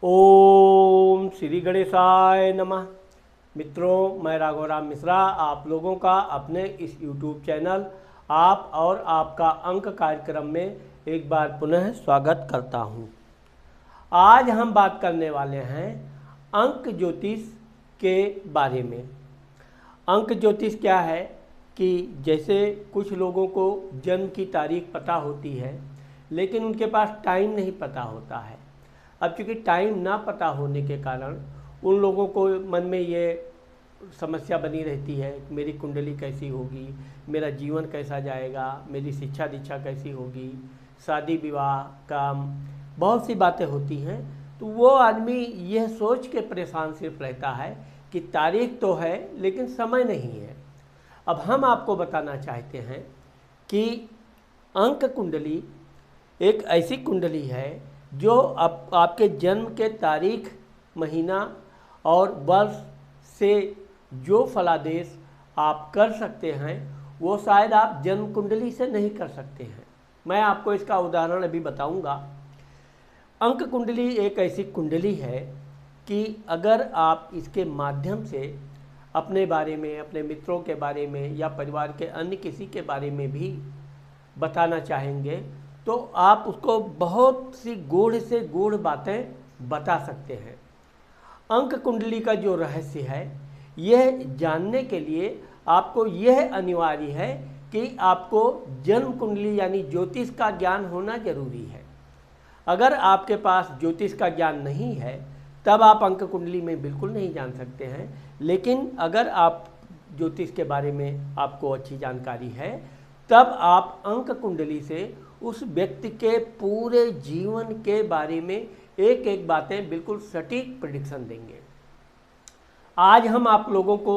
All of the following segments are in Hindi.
ओम श्री गणेशाय नमः। मित्रों, मैं राघवराम मिश्रा आप लोगों का अपने इस YouTube चैनल आप और आपका अंक कार्यक्रम में एक बार पुनः स्वागत करता हूं। आज हम बात करने वाले हैं अंक ज्योतिष के बारे में। अंक ज्योतिष क्या है कि जैसे कुछ लोगों को जन्म की तारीख पता होती है लेकिन उनके पास टाइम नहीं पता होता है। अब चूँकि टाइम ना पता होने के कारण उन लोगों को मन में ये समस्या बनी रहती है कि मेरी कुंडली कैसी होगी, मेरा जीवन कैसा जाएगा, मेरी शिक्षा दीक्षा कैसी होगी, शादी विवाह, काम, बहुत सी बातें होती हैं। तो वो आदमी यह सोच के परेशान सिर्फ रहता है कि तारीख तो है लेकिन समय नहीं है। अब हम आपको बताना चाहते हैं कि अंक कुंडली एक ऐसी कुंडली है जो आपके जन्म के तारीख, महीना और वर्ष से जो फलादेश आप कर सकते हैं वो शायद आप जन्म कुंडली से नहीं कर सकते हैं। मैं आपको इसका उदाहरण अभी बताऊंगा। अंक कुंडली एक ऐसी कुंडली है कि अगर आप इसके माध्यम से अपने बारे में, अपने मित्रों के बारे में या परिवार के अन्य किसी के बारे में भी बताना चाहेंगे तो आप उसको बहुत सी गूढ़ से गूढ़ बातें बता सकते हैं। अंक कुंडली का जो रहस्य है यह जानने के लिए आपको यह अनिवार्य है कि आपको जन्म कुंडली यानी ज्योतिष का ज्ञान होना जरूरी है। अगर आपके पास ज्योतिष का ज्ञान नहीं है तब आप अंक कुंडली में बिल्कुल नहीं जान सकते हैं। लेकिन अगर आप ज्योतिष के बारे में आपको अच्छी जानकारी है तब आप अंक कुंडली से उस व्यक्ति के पूरे जीवन के बारे में एक एक बातें बिल्कुल सटीक प्रेडिक्शन देंगे। आज हम आप लोगों को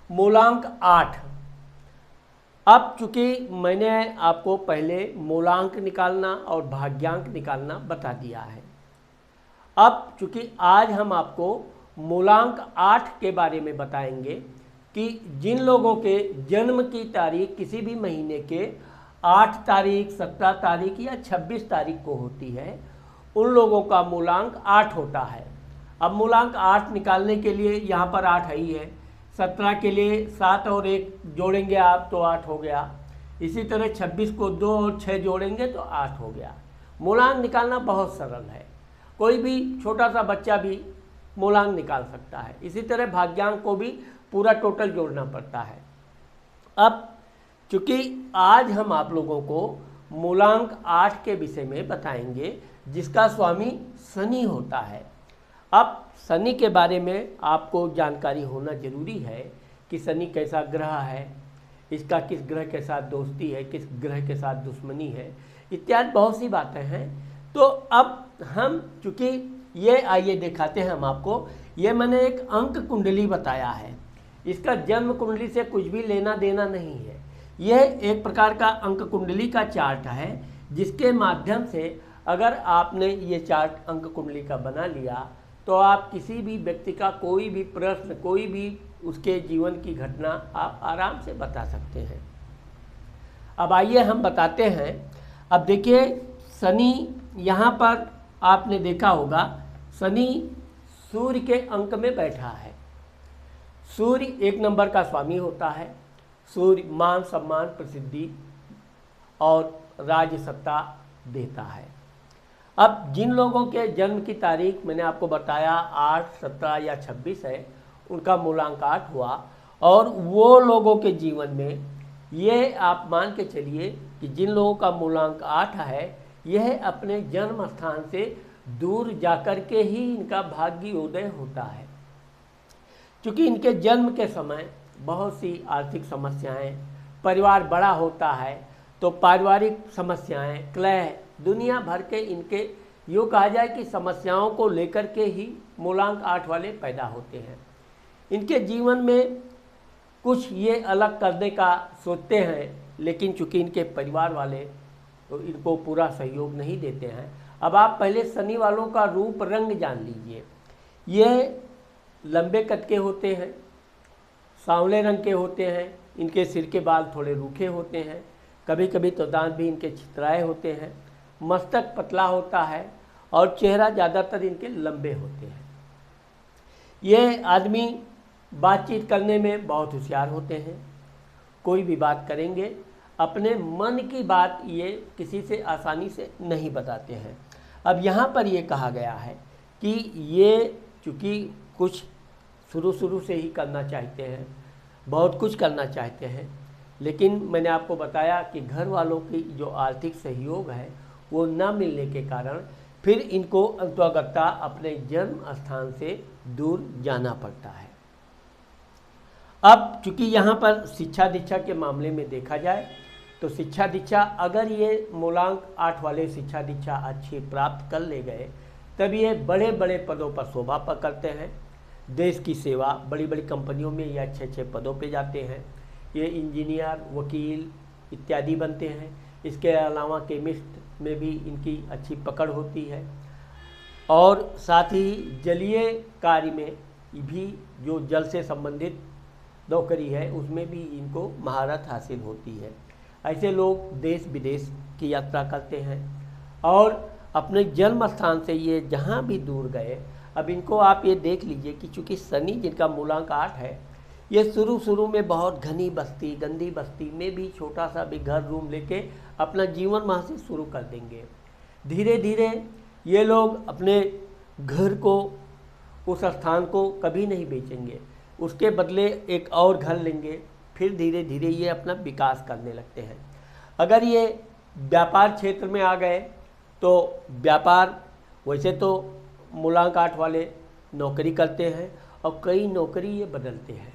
मूलांक 8, अब चूंकि मैंने आपको पहले मूलांक निकालना और भाग्यांक निकालना बता दिया है, अब चूंकि आज हम आपको मूलांक 8 के बारे में बताएंगे कि जिन लोगों के जन्म की तारीख किसी भी महीने के 8 तारीख, 17 तारीख या 26 तारीख को होती है उन लोगों का मूलांक 8 होता है। अब मूलांक 8 निकालने के लिए यहाँ पर 8 है ही है। 17 के लिए 7 और 1 जोड़ेंगे आप तो 8 हो गया। इसी तरह 26 को 2 और 6 जोड़ेंगे तो 8 हो गया। मूलांक निकालना बहुत सरल है, कोई भी छोटा सा बच्चा भी मूलांक निकाल सकता है। इसी तरह भाग्यांक को भी पूरा टोटल जोड़ना पड़ता है। अब चूँकि आज हम आप लोगों को मूलांक 8 के विषय में बताएंगे जिसका स्वामी शनि होता है। अब शनि के बारे में आपको जानकारी होना जरूरी है कि शनि कैसा ग्रह है, इसका किस ग्रह के साथ दोस्ती है, किस ग्रह के साथ दुश्मनी है, इत्यादि बहुत सी बातें हैं। तो अब हम चूँकि ये आइए दिखाते हैं हम आपको। ये मैंने एक अंक कुंडली बताया है, इसका जन्म कुंडली से कुछ भी लेना देना नहीं है। यह एक प्रकार का अंक कुंडली का चार्ट है जिसके माध्यम से अगर आपने ये चार्ट अंक कुंडली का बना लिया तो आप किसी भी व्यक्ति का कोई भी प्रश्न, कोई भी उसके जीवन की घटना आप आराम से बता सकते हैं। अब आइए हम बताते हैं। अब देखिए शनि, यहाँ पर आपने देखा होगा शनि सूर्य के अंक में बैठा है। सूर्य 1 नंबर का स्वामी होता है। सूर्य मान, सम्मान, प्रसिद्धि और राज्य सत्ता देता है। अब जिन लोगों के जन्म की तारीख मैंने आपको बताया 8, 17 या 26 है उनका मूलांक 8 हुआ। और वो लोगों के जीवन में ये आप मान के चलिए कि जिन लोगों का मूलांक 8 है यह अपने जन्म स्थान से दूर जाकर के ही इनका भाग्योदय होता है। क्योंकि इनके जन्म के समय बहुत सी आर्थिक समस्याएं, परिवार बड़ा होता है तो पारिवारिक समस्याएं, क्लेह, दुनिया भर के इनके यूँ कहा जाए कि समस्याओं को लेकर के ही मूलांक 8 वाले पैदा होते हैं। इनके जीवन में कुछ ये अलग करने का सोचते हैं लेकिन चूँकि इनके परिवार वाले तो इनको पूरा सहयोग नहीं देते हैं। अब आप पहले शनि वालों का रूप रंग जान लीजिए। ये लंबे कद के होते हैं, सांवले रंग के होते हैं, इनके सिर के बाल थोड़े रूखे होते हैं, कभी कभी तो दांत भी इनके छितराए होते हैं, मस्तक पतला होता है और चेहरा ज़्यादातर इनके लंबे होते हैं। ये आदमी बातचीत करने में बहुत होशियार होते हैं। कोई भी बात करेंगे अपने मन की बात ये किसी से आसानी से नहीं बताते हैं। अब यहाँ पर ये कहा गया है कि ये चूँकि कुछ शुरू से ही करना चाहते हैं, बहुत कुछ करना चाहते हैं, लेकिन मैंने आपको बताया कि घर वालों की जो आर्थिक सहयोग है वो न मिलने के कारण फिर इनको अंततः अपने जन्म स्थान से दूर जाना पड़ता है। अब चूँकि यहाँ पर शिक्षा दीक्षा के मामले में देखा जाए तो शिक्षा दीक्षा अगर ये मूलांक 8 वाले शिक्षा दीक्षा अच्छी प्राप्त कर ले गए तब ये बड़े बड़े पदों पर शोभा करते हैं। देश की सेवा, बड़ी बड़ी कंपनियों में ये अच्छे अच्छे पदों पे जाते हैं। ये इंजीनियर, वकील इत्यादि बनते हैं। इसके अलावा केमिस्ट में भी इनकी अच्छी पकड़ होती है और साथ ही जलीय कार्य में भी जो जल से संबंधित नौकरी है उसमें भी इनको महारत हासिल होती है। ऐसे लोग देश विदेश की यात्रा करते हैं और अपने जन्म स्थान से ये जहाँ भी दूर गए, अब इनको आप ये देख लीजिए कि चूँकि शनि जिनका मूलांक 8 है, ये शुरू में बहुत घनी बस्ती, गंदी बस्ती में भी छोटा सा भी घर रूम लेके अपना जीवन वहाँ से शुरू कर देंगे। धीरे धीरे ये लोग अपने घर को, उस स्थान को कभी नहीं बेचेंगे, उसके बदले एक और घर लेंगे। फिर धीरे धीरे ये अपना विकास करने लगते हैं। अगर ये व्यापार क्षेत्र में आ गए तो व्यापार, वैसे तो मूलांक 8 वाले नौकरी करते हैं और कई नौकरी ये बदलते हैं।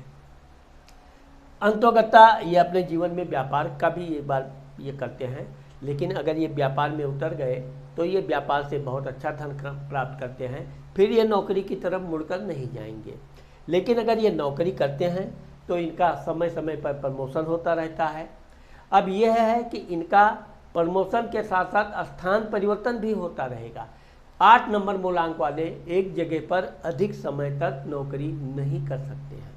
अंततः ये अपने जीवन में व्यापार का भी एक बार ये करते हैं, लेकिन अगर ये व्यापार में उतर गए तो ये व्यापार से बहुत अच्छा धन प्राप्त करते हैं। फिर ये नौकरी की तरफ मुड़कर नहीं जाएंगे। लेकिन अगर ये नौकरी करते हैं तो इनका समय समय पर प्रमोशन होता रहता है। अब यह है कि इनका प्रमोशन के साथ साथ स्थान परिवर्तन भी होता रहेगा। 8 नंबर मूलांक वाले एक जगह पर अधिक समय तक नौकरी नहीं कर सकते हैं।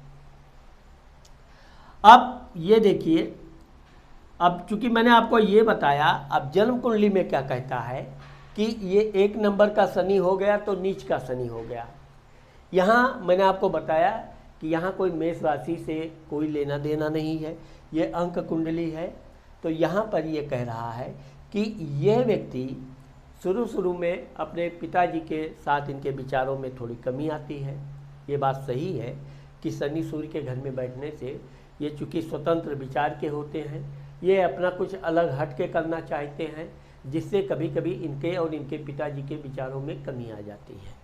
अब ये देखिए, अब चूंकि मैंने आपको ये बताया, अब जन्म कुंडली में क्या कहता है कि ये 1 नंबर का शनि हो गया तो नीच का शनि हो गया। यहाँ मैंने आपको बताया कि यहाँ कोई मेष राशि से कोई लेना देना नहीं है, ये अंक कुंडली है। तो यहाँ पर ये कह रहा है कि यह व्यक्ति शुरू में अपने पिताजी के साथ इनके विचारों में थोड़ी कमी आती है। ये बात सही है कि शनि सूर्य के घर में बैठने से ये चूँकि स्वतंत्र विचार के होते हैं, ये अपना कुछ अलग हट के करना चाहते हैं, जिससे कभी कभी इनके और इनके पिताजी के विचारों में कमी आ जाती है।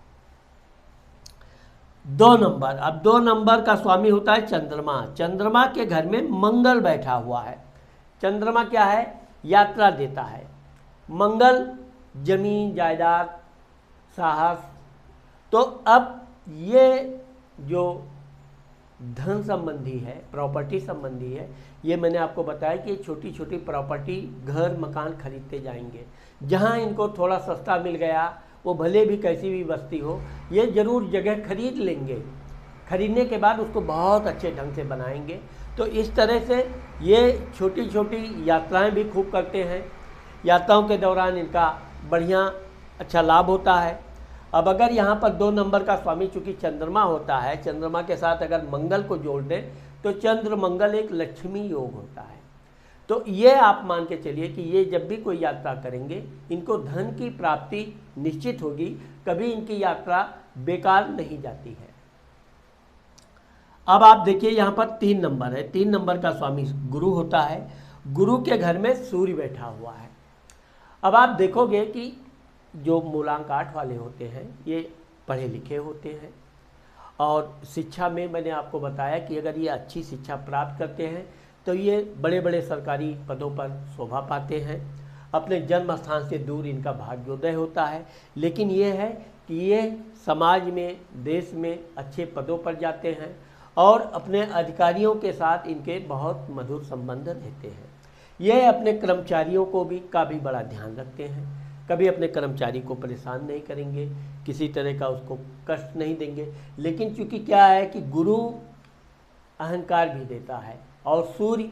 2 नंबर, अब 2 नंबर का स्वामी होता है चंद्रमा। चंद्रमा के घर में मंगल बैठा हुआ है। चंद्रमा क्या है? यात्रा देता है। मंगल जमीन जायदाद, साहस। तो अब ये जो धन संबंधी है, प्रॉपर्टी संबंधी है, ये मैंने आपको बताया कि छोटी छोटी प्रॉपर्टी, घर मकान खरीदते जाएंगे। जहाँ इनको थोड़ा सस्ता मिल गया, वो भले भी कैसी भी बस्ती हो, ये ज़रूर जगह खरीद लेंगे। खरीदने के बाद उसको बहुत अच्छे ढंग से बनाएंगे। तो इस तरह से ये छोटी छोटी यात्राएं भी खूब करते हैं। यात्राओं के दौरान इनका बढ़िया अच्छा लाभ होता है। अब अगर यहाँ पर 2 नंबर का स्वामी चूँकि चंद्रमा होता है, चंद्रमा के साथ अगर मंगल को जोड़ दें तो चंद्र मंगल एक लक्ष्मी योग होता है। तो ये आप मान के चलिए कि ये जब भी कोई यात्रा करेंगे, इनको धन की प्राप्ति निश्चित होगी, कभी इनकी यात्रा बेकार नहीं जाती है। अब आप देखिए यहाँ पर 3 नंबर है। 3 नंबर का स्वामी गुरु होता है। गुरु के घर में सूर्य बैठा हुआ है। अब आप देखोगे कि जो मूलांक 8 वाले होते हैं ये पढ़े लिखे होते हैं और शिक्षा में मैंने आपको बताया कि अगर ये अच्छी शिक्षा प्राप्त करते हैं तो ये बड़े बड़े सरकारी पदों पर शोभा पाते हैं। अपने जन्म स्थान से दूर इनका भाग्योदय होता है। लेकिन ये है कि ये समाज में, देश में अच्छे पदों पर जाते हैं और अपने अधिकारियों के साथ इनके बहुत मधुर संबंध रहते हैं। ये अपने कर्मचारियों को भी का भी बड़ा ध्यान रखते हैं। कभी अपने कर्मचारी को परेशान नहीं करेंगे, किसी तरह का उसको कष्ट नहीं देंगे। लेकिन चूँकि क्या है कि गुरु अहंकार भी देता है और सूर्य,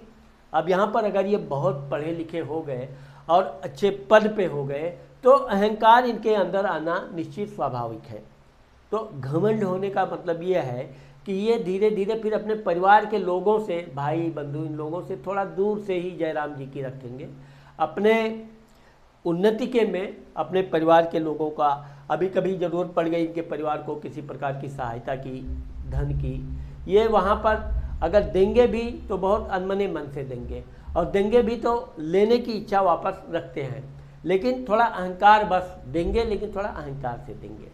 अब यहाँ पर अगर ये बहुत पढ़े लिखे हो गए और अच्छे पद पे हो गए तो अहंकार इनके अंदर आना निश्चित स्वाभाविक है। तो घमंड होने का मतलब ये है कि ये धीरे धीरे फिर अपने परिवार के लोगों से, भाई बंधु, इन लोगों से थोड़ा दूर से ही जयराम जी की रखेंगे। अपने उन्नति के में अपने परिवार के लोगों का, अभी कभी ज़रूरत पड़ गई इनके परिवार को किसी प्रकार की सहायता की, धन की, ये वहाँ पर अगर देंगे भी तो बहुत अनमने मन से देंगे, और देंगे भी तो लेने की इच्छा वापस रखते हैं, लेकिन थोड़ा अहंकार, बस देंगे लेकिन थोड़ा अहंकार से देंगे।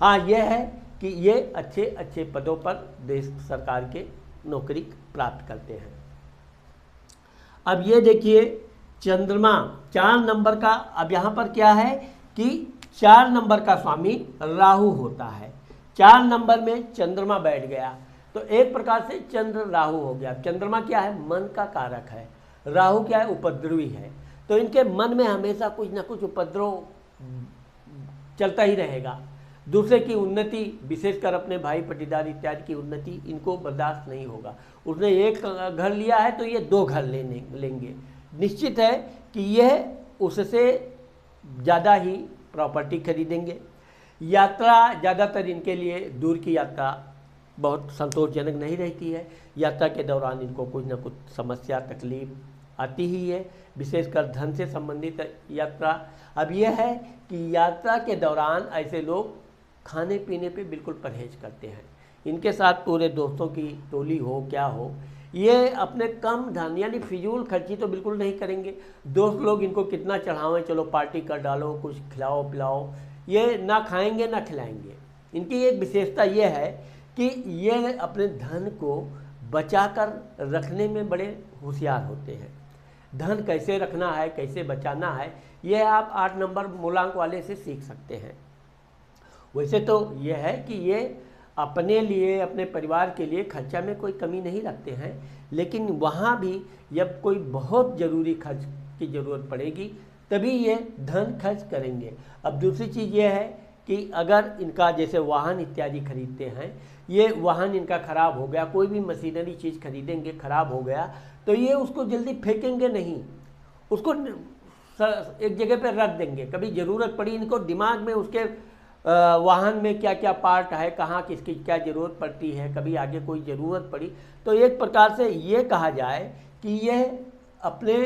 हाँ, यह है कि ये अच्छे अच्छे पदों पर देश सरकार के नौकरी प्राप्त करते हैं। अब ये देखिए चंद्रमा 4 नंबर का, अब यहाँ पर क्या है कि 4 नंबर का स्वामी राहु होता है। 4 नंबर में चंद्रमा बैठ गया तो एक प्रकार से चंद्र राहु हो गया। चंद्रमा क्या है? मन का कारक है। राहु क्या है? उपद्रवी है। तो इनके मन में हमेशा कुछ ना कुछ उपद्रव चलता ही रहेगा। दूसरे की उन्नति, विशेषकर अपने भाई पटीदार इत्यादि की उन्नति इनको बर्दाश्त नहीं होगा। उसने एक घर लिया है तो ये 2 घर लेंगे। निश्चित है कि यह उससे ज़्यादा ही प्रॉपर्टी खरीदेंगे। यात्रा ज़्यादातर इनके लिए, दूर की यात्रा बहुत संतोषजनक नहीं रहती है। यात्रा के दौरान इनको कुछ न कुछ समस्या, तकलीफ आती ही है, विशेषकर धन से संबंधित यात्रा। अब यह है कि यात्रा के दौरान ऐसे लोग खाने पीने पे बिल्कुल परहेज करते हैं। इनके साथ पूरे दोस्तों की टोली हो, क्या हो, ये अपने कम धन यानी फिजूल खर्ची तो बिल्कुल नहीं करेंगे। दोस्त लोग इनको कितना चढ़ावें, चलो पार्टी कर डालो, कुछ खिलाओ पिलाओ, ये ना खाएंगे ना खिलाएंगे। इनकी एक विशेषता ये है कि ये अपने धन को बचाकर रखने में बड़े होशियार होते हैं। धन कैसे रखना है, कैसे बचाना है, ये आप 8 नंबर मूलांक वाले से सीख सकते हैं। वैसे तो ये है कि ये अपने लिए, अपने परिवार के लिए खर्चा में कोई कमी नहीं रखते हैं, लेकिन वहाँ भी जब कोई बहुत ज़रूरी खर्च की ज़रूरत पड़ेगी तभी ये धन खर्च करेंगे। अब दूसरी चीज़ ये है कि अगर इनका जैसे वाहन इत्यादि खरीदते हैं, ये वाहन इनका ख़राब हो गया, कोई भी मशीनरी चीज़ खरीदेंगे ख़राब हो गया तो ये उसको जल्दी फेंकेंगे नहीं, उसको एक जगह पर रख देंगे। कभी ज़रूरत पड़ी इनको, दिमाग में उसके वाहन में क्या क्या पार्ट है, कहाँ किसकी क्या ज़रूरत पड़ती है, कभी आगे कोई ज़रूरत पड़ी, तो एक प्रकार से ये कहा जाए कि यह अपने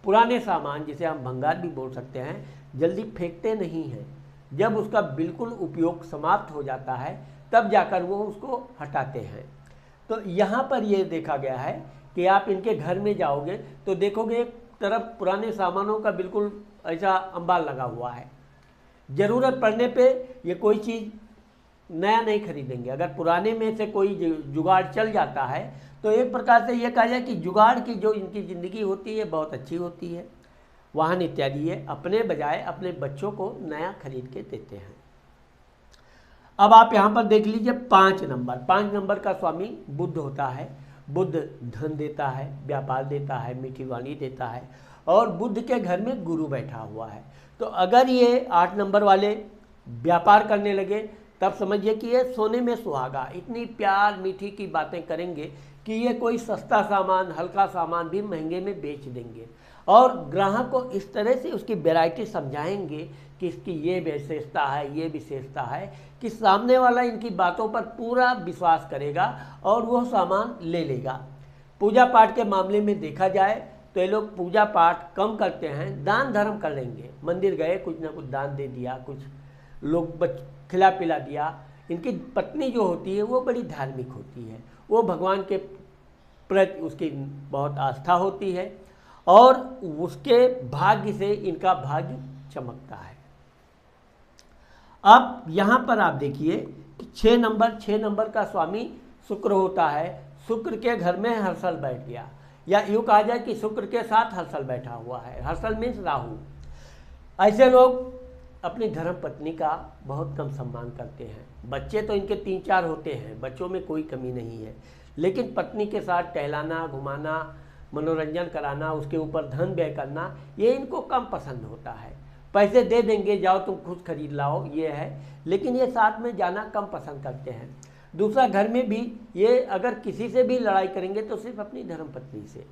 पुराने सामान, जिसे हम भंगार भी बोल सकते हैं, जल्दी फेंकते नहीं हैं। जब उसका बिल्कुल उपयोग समाप्त हो जाता है तब जाकर वो उसको हटाते हैं। तो यहाँ पर ये देखा गया है कि आप इनके घर में जाओगे तो देखोगे एक तरफ पुराने सामानों का बिल्कुल ऐसा अंबार लगा हुआ है। ज़रूरत पड़ने पे ये कोई चीज़ नया नहीं खरीदेंगे। अगर पुराने में से कोई जुगाड़ चल जाता है तो एक प्रकार से ये कहा जाए कि जुगाड़ की जो इनकी ज़िंदगी होती है बहुत अच्छी होती है। वाहन इत्यादि ये अपने बजाय अपने बच्चों को नया खरीद के देते हैं। अब आप यहाँ पर देख लीजिए 5 नंबर। 5 नंबर का स्वामी बुध होता है। बुध धन देता है, व्यापार देता है, मीठी वाणी देता है, और बुध के घर में गुरु बैठा हुआ है। तो अगर ये 8 नंबर वाले व्यापार करने लगे तब समझिए कि ये सोने में सुहागा, इतनी प्यार मीठी की बातें करेंगे कि ये कोई सस्ता सामान, हल्का सामान भी महंगे में बेच देंगे, और ग्राहक को इस तरह से उसकी वैरायटी समझाएंगे कि इसकी ये विशेषता है, ये विशेषता है, कि सामने वाला इनकी बातों पर पूरा विश्वास करेगा और वह सामान ले लेगा। पूजा पाठ के मामले में देखा जाए तो ये लोग पूजा पाठ कम करते हैं, दान धर्म कर लेंगे। मंदिर गए, कुछ ना कुछ दान दे दिया, कुछ लोग खिला पिला दिया। इनकी पत्नी जो होती है वो बड़ी धार्मिक होती है, वो भगवान के प्रति उसकी बहुत आस्था होती है, और उसके भाग्य से इनका भाग्य चमकता है। अब यहाँ पर आप देखिए कि 6 नंबर का स्वामी शुक्र होता है। शुक्र के घर में हर्षल बैठ गया, या यूँ कहा जाए कि शुक्र के साथ हर्षल बैठा हुआ है। हर्षल मीन्स राहु। ऐसे लोग अपनी धर्म पत्नी का बहुत कम सम्मान करते हैं। बच्चे तो इनके 3-4 होते हैं, बच्चों में कोई कमी नहीं है, लेकिन पत्नी के साथ टहलाना, घुमाना, मनोरंजन कराना, उसके ऊपर धन व्यय करना, ये इनको कम पसंद होता है। पैसे दे देंगे, जाओ तुम खुद खरीद लाओ, ये है, लेकिन ये साथ में जाना कम पसंद करते हैं। दूसरा, घर में भी ये अगर किसी से भी लड़ाई करेंगे तो सिर्फ अपनी धर्मपत्नी से।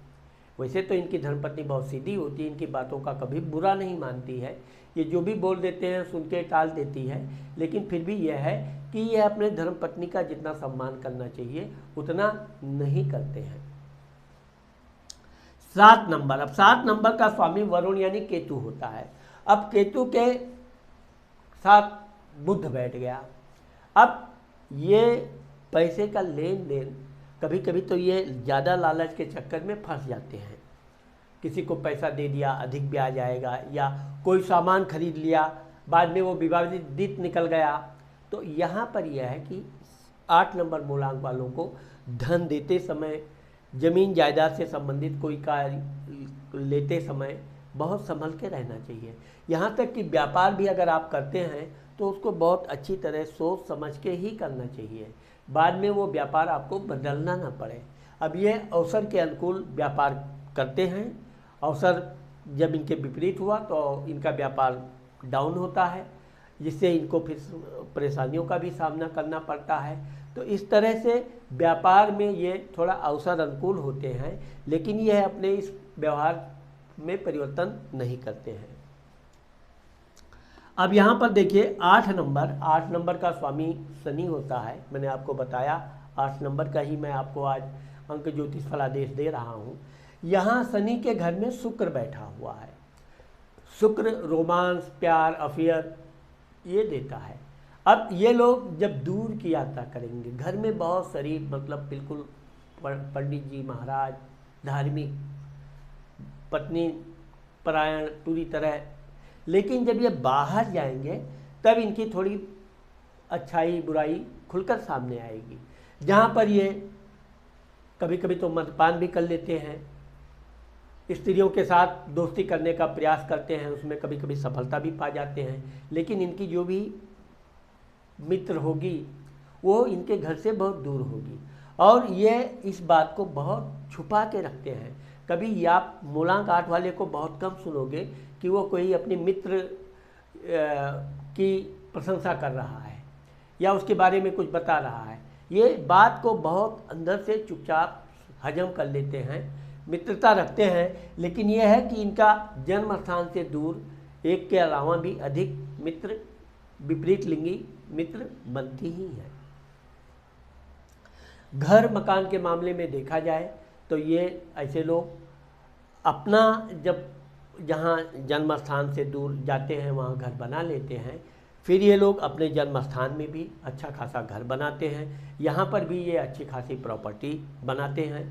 वैसे तो इनकी धर्मपत्नी बहुत सीधी होती है, इनकी बातों का कभी बुरा नहीं मानती है, ये जो भी बोल देते हैं सुन के टाल देती है, लेकिन फिर भी यह है कि ये अपने धर्मपत्नी का जितना सम्मान करना चाहिए उतना नहीं करते हैं। 7 नंबर, अब 7 नंबर का स्वामी वरुण यानी केतु होता है। अब केतु के साथ बुध बैठ गया। अब ये पैसे का लेन देन, कभी कभी तो ये ज़्यादा लालच के चक्कर में फंस जाते हैं। किसी को पैसा दे दिया, अधिक ब्याज आएगा, या कोई सामान खरीद लिया, बाद में वो विवादित निकल गया। तो यहाँ पर यह है कि 8 नंबर मूलांक वालों को धन देते समय, जमीन जायदाद से संबंधित कोई कार्य लेते समय बहुत संभल के रहना चाहिए। यहाँ तक कि व्यापार भी अगर आप करते हैं तो उसको बहुत अच्छी तरह सोच समझ के ही करना चाहिए, बाद में वो व्यापार आपको बदलना ना पड़े। अब ये अवसर के अनुकूल व्यापार करते हैं, अवसर जब इनके विपरीत हुआ तो इनका व्यापार डाउन होता है, जिससे इनको फिर परेशानियों का भी सामना करना पड़ता है। तो इस तरह से व्यापार में ये थोड़ा अवसर अनुकूल होते हैं, लेकिन यह अपने इस व्यवहार में परिवर्तन नहीं करते हैं। अब यहाँ पर देखिए 8 नंबर का स्वामी शनि होता है। मैंने आपको बताया 8 नंबर का ही मैं आपको आज अंक ज्योतिष फलादेश दे रहा हूँ। यहाँ शनि के घर में शुक्र बैठा हुआ है। शुक्र रोमांस, प्यार, अफेयर ये देता है। अब ये लोग जब दूर की यात्रा करेंगे, घर में बहुत शरीफ, मतलब बिल्कुल पंडित जी महाराज, धार्मिक, पत्नी परायण पूरी तरह, लेकिन जब ये बाहर जाएंगे तब इनकी थोड़ी अच्छाई बुराई खुलकर सामने आएगी। जहाँ पर ये कभी कभी तो मद्यपान भी कर लेते हैं, स्त्रियों के साथ दोस्ती करने का प्रयास करते हैं, उसमें कभी कभी सफलता भी पा जाते हैं, लेकिन इनकी जो भी मित्र होगी वो इनके घर से बहुत दूर होगी। और ये इस बात को बहुत छुपा के रखते हैं। कभी आप मूलांक 8 वाले को बहुत कम सुनोगे कि वो कोई अपने मित्र की प्रशंसा कर रहा है या उसके बारे में कुछ बता रहा है। ये बात को बहुत अंदर से चुपचाप हजम कर लेते हैं, मित्रता रखते हैं, लेकिन यह है कि इनका जन्म स्थान से दूर एक के अलावा भी अधिक मित्र, विपरीत लिंगी मित्र बनती ही है। घर मकान के मामले में देखा जाए तो ये ऐसे लोग अपना जब जहाँ जन्म स्थान से दूर जाते हैं वहाँ घर बना लेते हैं, फिर ये लोग अपने जन्म स्थान में भी अच्छा खासा घर बनाते हैं, यहाँ पर भी ये अच्छी खासी प्रॉपर्टी बनाते हैं,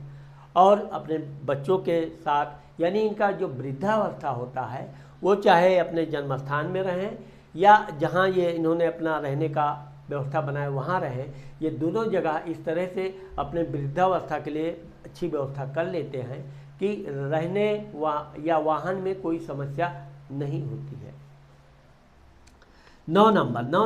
और अपने बच्चों के साथ, यानी इनका जो वृद्धावस्था होता है वो चाहे अपने जन्म स्थान में रहें या जहाँ ये इन्होंने अपना रहने का व्यवस्था बनाया वहाँ रहें, ये दोनों जगह इस तरह से अपने वृद्धावस्था के लिए अच्छी व्यवस्था कर लेते हैं कि रहने या वाहन में कोई समस्या नहीं होती है। 9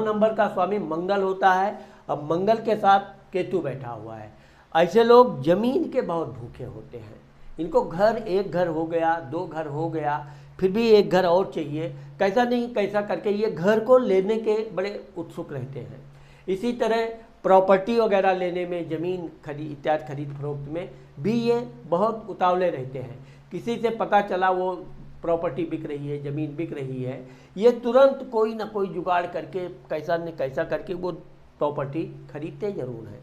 नंबर का स्वामी मंगल होता है। अब मंगल के साथ केतु बैठा हुआ है। ऐसे लोग जमीन के बहुत भूखे होते हैं। इनको घर, एक घर हो गया, 2 घर हो गया, फिर भी एक घर और चाहिए, कैसा नहीं कैसा करके ये घर को लेने के बड़े उत्सुक रहते हैं। इसी तरह प्रॉपर्टी वगैरह लेने में, ज़मीन इत्यादि खरीद फरोख्त में भी ये बहुत उतावले रहते हैं। किसी से पता चला वो प्रॉपर्टी बिक रही है, ज़मीन बिक रही है, ये तुरंत कोई ना कोई जुगाड़ करके कैसा न कैसा करके वो प्रॉपर्टी खरीदते ज़रूर हैं।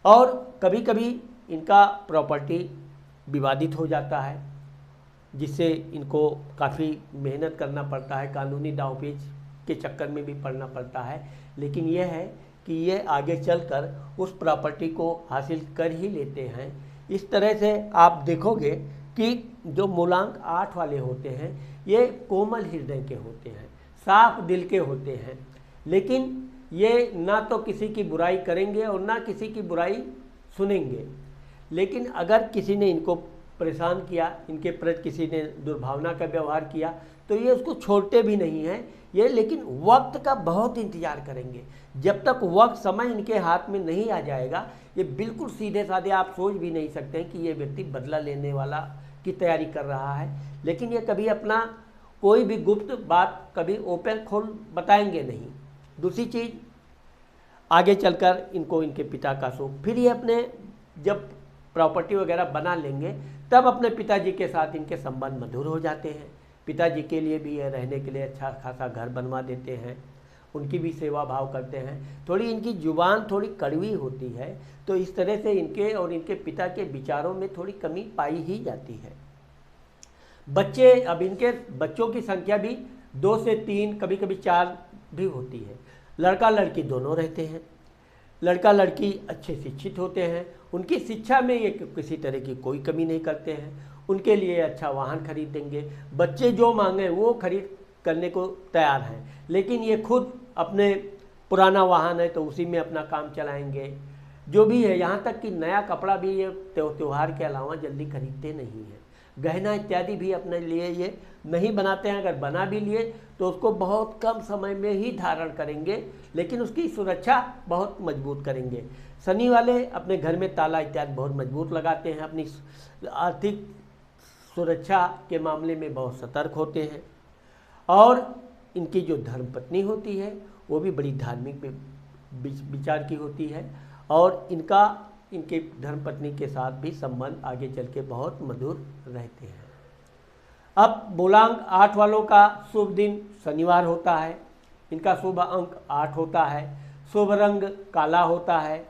और कभी कभी इनका प्रॉपर्टी विवादित हो जाता है, जिससे इनको काफ़ी मेहनत करना पड़ता है, कानूनी दांवपेच के चक्कर में भी पड़ना पड़ता है, लेकिन यह है कि ये आगे चलकर उस प्रॉपर्टी को हासिल कर ही लेते हैं। इस तरह से आप देखोगे कि जो मूलांक 8 वाले होते हैं ये कोमल हृदय के होते हैं, साफ दिल के होते हैं, लेकिन ये ना तो किसी की बुराई करेंगे और ना किसी की बुराई सुनेंगे। लेकिन अगर किसी ने इनको परेशान किया, इनके प्रति किसी ने दुर्भावना का व्यवहार किया, तो ये उसको छोड़ते भी नहीं हैं ये, लेकिन वक्त का बहुत इंतज़ार करेंगे। जब तक वक्त समय इनके हाथ में नहीं आ जाएगा, ये बिल्कुल सीधे साधे, आप सोच भी नहीं सकते हैं कि ये व्यक्ति बदला लेने वाला की तैयारी कर रहा है। लेकिन ये कभी अपना कोई भी गुप्त बात कभी ओपन खोल बताएंगे नहीं। दूसरी चीज़, आगे चलकर इनको इनके पिता का सुख, फिर ये अपने जब प्रॉपर्टी वगैरह बना लेंगे तब अपने पिताजी के साथ इनके संबंध मधुर हो जाते हैं। पिताजी के लिए भी ये रहने के लिए अच्छा खासा घर बनवा देते हैं, उनकी भी सेवा भाव करते हैं। थोड़ी इनकी जुबान थोड़ी कड़वी होती है, तो इस तरह से इनके और इनके पिता के विचारों में थोड़ी कमी पाई ही जाती है। बच्चे, अब इनके बच्चों की संख्या भी 2 से 3 कभी कभी 4 भी होती है। लड़का लड़की दोनों रहते हैं। लड़का लड़की अच्छे शिक्षित होते हैं, उनकी शिक्षा में ये किसी तरह की कोई कमी नहीं करते हैं। उनके लिए अच्छा वाहन खरीद देंगे, बच्चे जो मांगे वो खरीद करने को तैयार हैं, लेकिन ये खुद अपने पुराना वाहन है तो उसी में अपना काम चलाएंगे। जो भी है, यहाँ तक कि नया कपड़ा भी ये त्यौहार के अलावा जल्दी खरीदते नहीं हैं। गहना इत्यादि भी अपने लिए ये नहीं बनाते हैं। अगर बना भी लिए तो उसको बहुत कम समय में ही धारण करेंगे, लेकिन उसकी सुरक्षा बहुत मजबूत करेंगे। शनि वाले अपने घर में ताला इत्यादि बहुत मजबूत लगाते हैं, अपनी आर्थिक सुरक्षा के मामले में बहुत सतर्क होते हैं। और इनकी जो धर्मपत्नी होती है वो भी बड़ी धार्मिक विचार की होती है, और इनके धर्मपत्नी के साथ भी संबंध आगे चल के बहुत मधुर रहते हैं। अब मूलांक 8 वालों का शुभ दिन शनिवार होता है। इनका शुभ अंक 8 होता है। शुभ रंग काला होता है,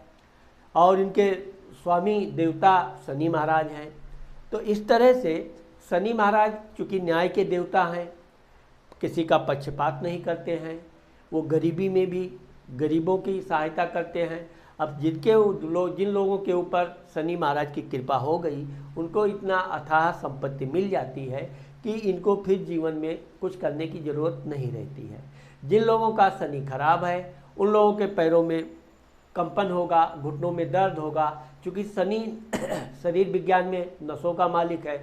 और इनके स्वामी देवता शनि महाराज हैं। तो इस तरह से शनि महाराज चूँकि न्याय के देवता हैं, किसी का पक्षपात नहीं करते हैं, वो गरीबी में भी गरीबों की सहायता करते हैं। अब जिन लोगों के ऊपर शनि महाराज की कृपा हो गई, उनको इतना अथाह संपत्ति मिल जाती है कि इनको फिर जीवन में कुछ करने की ज़रूरत नहीं रहती है। जिन लोगों का शनि खराब है उन लोगों के पैरों में कंपन होगा, घुटनों में दर्द होगा, क्योंकि शनि शरीर विज्ञान में नसों का मालिक है।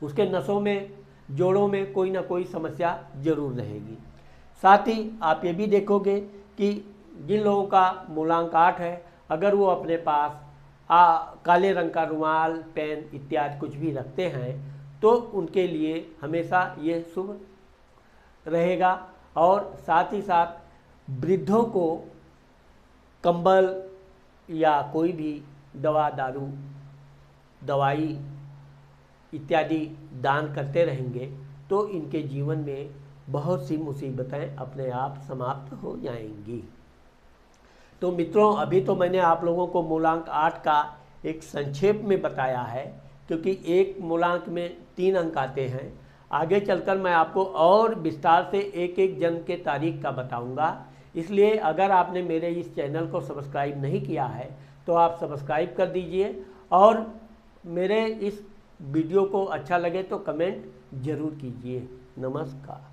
उसके नसों में, जोड़ों में कोई ना कोई समस्या जरूर रहेगी। साथ ही आप ये भी देखोगे कि जिन लोगों का मूलांक 8 है, अगर वो अपने पास काले रंग का रुमाल, पेन इत्यादि कुछ भी रखते हैं तो उनके लिए हमेशा ये शुभ रहेगा। और साथ ही साथ वृद्धों को कंबल या कोई भी दवाई इत्यादि दान करते रहेंगे तो इनके जीवन में बहुत सी मुसीबतें अपने आप समाप्त हो जाएंगी। तो मित्रों, अभी तो मैंने आप लोगों को मूलांक 8 का एक संक्षेप में बताया है, क्योंकि एक मूलांक में 3 अंक आते हैं। आगे चलकर मैं आपको और विस्तार से एक एक जन्म के तारीख का बताऊंगा। इसलिए अगर आपने मेरे इस चैनल को सब्सक्राइब नहीं किया है तो आप सब्सक्राइब कर दीजिए, और मेरे इस वीडियो को अच्छा लगे तो कमेंट ज़रूर कीजिए। नमस्कार।